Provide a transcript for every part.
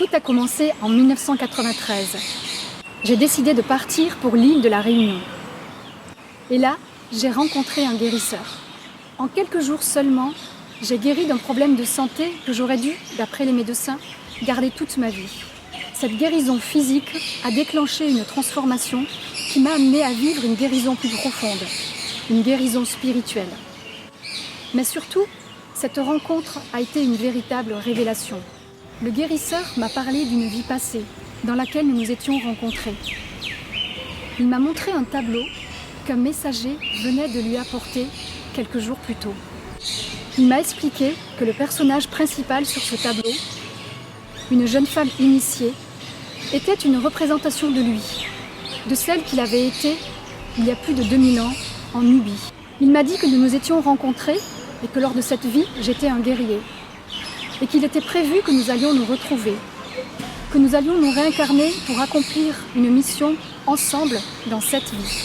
Tout a commencé en 1993. J'ai décidé de partir pour l'île de la Réunion. Et là, j'ai rencontré un guérisseur. En quelques jours seulement, j'ai guéri d'un problème de santé que j'aurais dû, d'après les médecins, garder toute ma vie. Cette guérison physique a déclenché une transformation qui m'a amenée à vivre une guérison plus profonde, une guérison spirituelle. Mais surtout, cette rencontre a été une véritable révélation. Le guérisseur m'a parlé d'une vie passée dans laquelle nous nous étions rencontrés. Il m'a montré un tableau qu'un messager venait de lui apporter quelques jours plus tôt. Il m'a expliqué que le personnage principal sur ce tableau, une jeune femme initiée, était une représentation de lui, de celle qu'il avait été il y a plus de 2000 ans en Nubie. Il m'a dit que nous nous étions rencontrés et que lors de cette vie, j'étais un guerrier. Et qu'il était prévu que nous allions nous retrouver, que nous allions nous réincarner pour accomplir une mission ensemble dans cette vie.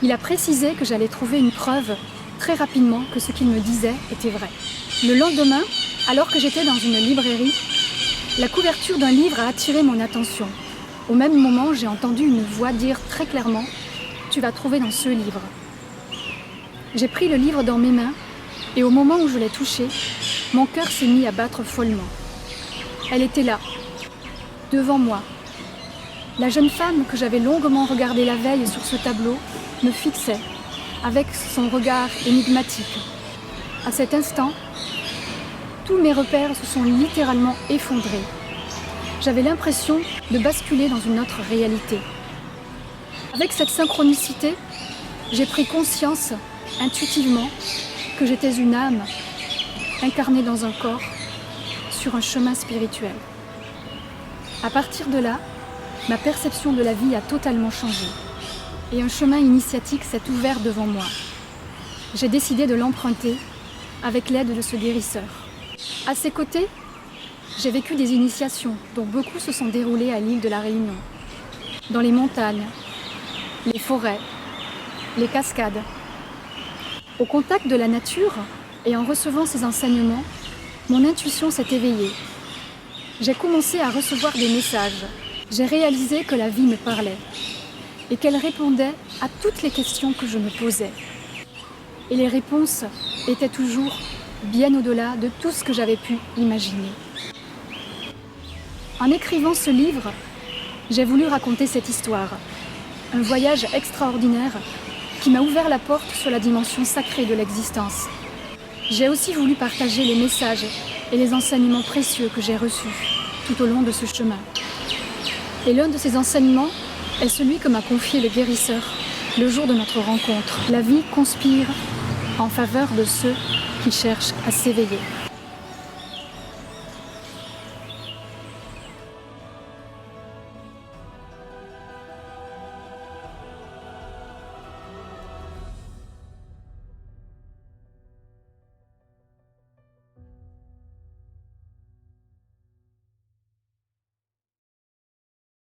Il a précisé que j'allais trouver une preuve très rapidement que ce qu'il me disait était vrai. Le lendemain, alors que j'étais dans une librairie, la couverture d'un livre a attiré mon attention. Au même moment, j'ai entendu une voix dire très clairement « Tu vas trouver dans ce livre ». J'ai pris le livre dans mes mains et au moment où je l'ai touché, mon cœur s'est mis à battre follement. Elle était là, devant moi. La jeune femme que j'avais longuement regardée la veille sur ce tableau me fixait avec son regard énigmatique. À cet instant, tous mes repères se sont littéralement effondrés. J'avais l'impression de basculer dans une autre réalité. Avec cette synchronicité, j'ai pris conscience intuitivement que j'étais une âme incarnée dans un corps sur un chemin spirituel. À partir de là, ma perception de la vie a totalement changé et un chemin initiatique s'est ouvert devant moi. J'ai décidé de l'emprunter avec l'aide de ce guérisseur. À ses côtés, j'ai vécu des initiations dont beaucoup se sont déroulées à l'île de la Réunion, dans les montagnes, les forêts, les cascades. Au contact de la nature et en recevant ces enseignements, mon intuition s'est éveillée. J'ai commencé à recevoir des messages. J'ai réalisé que la vie me parlait et qu'elle répondait à toutes les questions que je me posais. Et les réponses étaient toujours bien au-delà de tout ce que j'avais pu imaginer. En écrivant ce livre, j'ai voulu raconter cette histoire, un voyage extraordinaire qui m'a ouvert la porte sur la dimension sacrée de l'existence. J'ai aussi voulu partager les messages et les enseignements précieux que j'ai reçus tout au long de ce chemin. Et l'un de ces enseignements est celui que m'a confié le guérisseur le jour de notre rencontre. La vie conspire en faveur de ceux qui cherchent à s'éveiller.